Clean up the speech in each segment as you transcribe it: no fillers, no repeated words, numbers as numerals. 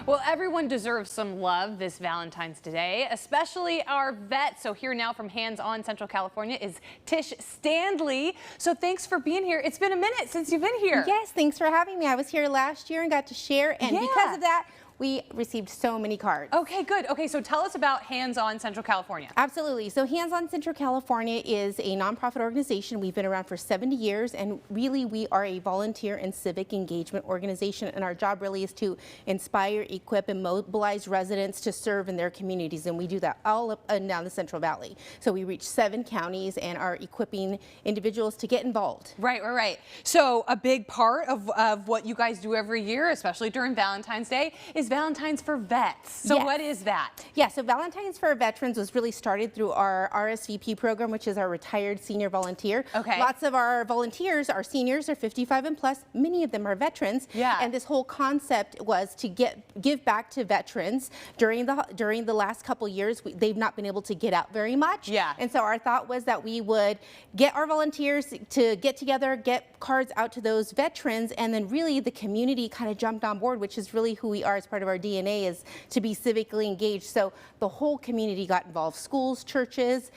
Well, everyone deserves some love this Valentine's Day, especially our vets. So here now from Hands On Central California is Tish Standley. So thanks for being here. It's been a minute since you've been here. Yes, thanks for having me. I was here last year and got to share, and because of that, we received so many cards. Okay, good. Okay, so tell us about Hands On Central California. Absolutely. So Hands On Central California is a nonprofit organization. We've been around for 70 years, and really we are a volunteer and civic engagement organization, and our job really is to inspire, equip, and mobilize residents to serve in their communities, and we do that all up and down the Central Valley. So we reach 7 counties and are equipping individuals to get involved. Right. So a big part of what you guys do every year, especially during Valentine's Day, is Valentine's for Vets. So what is that? Yeah, so Valentine's for Veterans was really started through our RSVP program, which is our retired senior volunteer. Okay. Lots of our volunteers, our seniors, are 55 and plus. Many of them are veterans. Yeah. And this whole concept was to give back to veterans. During the last couple years, they've not been able to get out very much. Yeah. And so our thought was that we would get our volunteers to get together, get cards out to those veterans, and then really the community kind of jumped on board, which is really who we are as part of our DNA, is to be civically engaged. So the whole community got involved, schools, churches,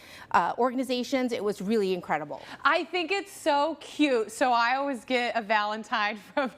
organizations. It was really incredible. I think it's so cute. So I always get a Valentine from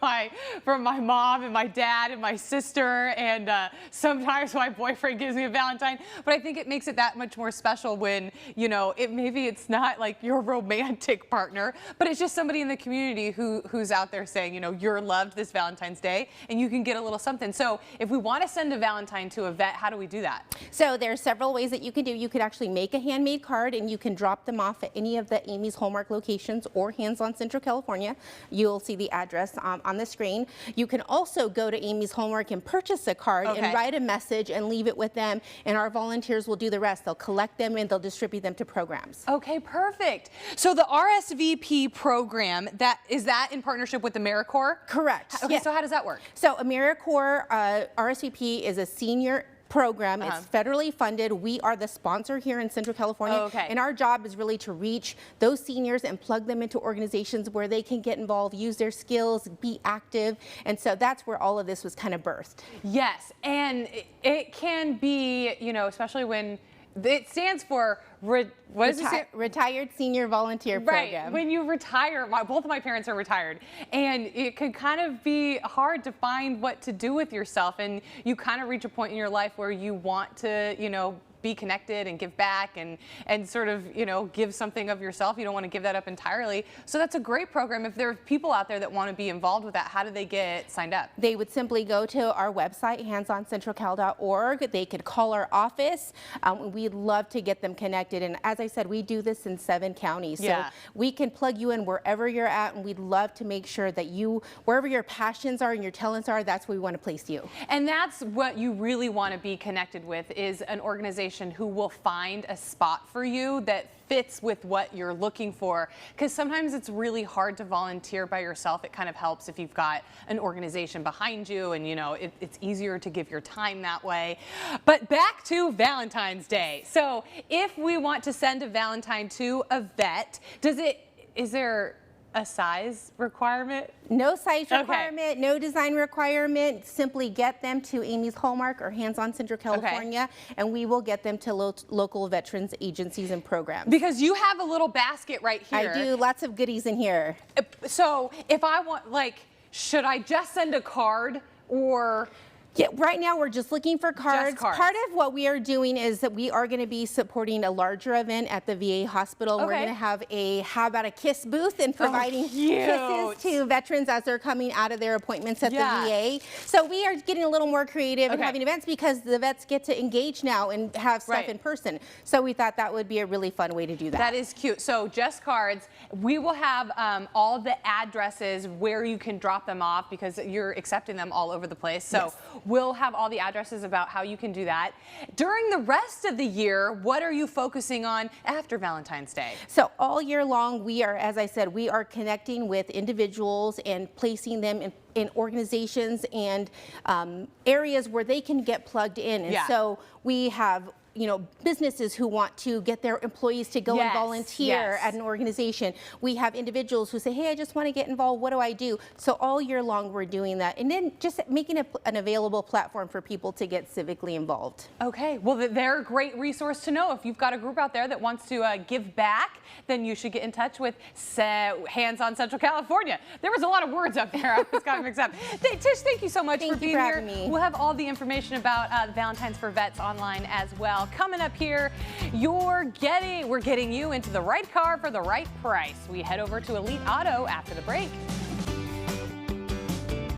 my mom and my dad and my sister, and sometimes my boyfriend gives me a Valentine. But I think it makes it that much more special when, you know, maybe it's not like your romantic partner, but it's just somebody in the community who's out there saying, you know, you're loved this Valentine's Day, and you can get a little something. So if we want to send a Valentine to a vet, how do we do that? So there are several ways that you can do. You could actually make a handmade card, and you can drop them off at any of the Amy's Hallmark locations or Hands On Central California. You'll see the address on the screen. You can also go to Amy's Hallmark and purchase a card and write a message and leave it with them, and our volunteers will do the rest. They'll collect them and they'll distribute them to programs. Okay, perfect. So the RSVP program, is that in partnership with AmeriCorps? Correct. Okay, so how does that work? So AmeriCorps RSVP is a senior program. It's federally funded. We are the sponsor here in Central California. And our job is really to reach those seniors and plug them into organizations where they can get involved, use their skills, be active. And so that's where all of this was kind of birthed. Yes, and it can be, you know, especially when it stands for Retired Senior Volunteer Program. Right. When you retire, both of my parents are retired, and it can kind of be hard to find what to do with yourself, and you kind of reach a point in your life where you want to, you know, be connected and give back and sort of, you know, give something of yourself. You don't want to give that up entirely. So that's a great program. If there are people out there that want to be involved with that, how do they get signed up? They would simply go to our website, handsoncentralcal.org. They could call our office. We'd love to get them connected. And as I said, we do this in 7 counties. So we can plug you in wherever you're at, and we'd love to make sure that wherever your passions are and your talents are, that's where we want to place you. And that's what you really want to be connected with, is an organization who will find a spot for you that fits with what you're looking for, because sometimes it's really hard to volunteer by yourself. It kind of helps if you've got an organization behind you, and you know it's easier to give your time that way. But back to Valentine's Day. So if we want to send a Valentine to a vet, is there a size requirement? No size requirement, no design requirement. Simply get them to Amy's Hallmark or Hands On Central California, and we will get them to local veterans agencies and programs. Because you have a little basket right here. I do, lots of goodies in here. So if I want, like, should I just send a card, or? Yeah, right now we're just looking for cards. Part of what we are doing is that we are going to be supporting a larger event at the VA hospital. We're going to have a How About a Kiss booth and providing kisses to veterans as they're coming out of their appointments at the VA. So we are getting a little more creative and having events, because the vets get to engage now and have stuff in person. So we thought that would be a really fun way to do that. That is cute. So just cards. We will have all the addresses where you can drop them off, because you're accepting them all over the place. So we'll have all the addresses about how you can do that. During the rest of the year, what are you focusing on after Valentine's Day? So all year long, we are, as I said, we are connecting with individuals and placing them in organizations and areas where they can get plugged in. And so we have businesses who want to get their employees to go and volunteer at an organization. We have individuals who say, hey, I just want to get involved. What do I do? So all year long, we're doing that. And then just making an available platform for people to get civically involved. Okay, well, they're a great resource to know. If you've got a group out there that wants to give back, then you should get in touch with Hands on Central California. There was a lot of words up there. I was kind of mixed up. Tish, thank you so much for being here. Me. We'll have all the information about Valentine's for Vets online as well. Coming up here, we're getting you into the right car for the right price. We head over to Elite Auto after the break.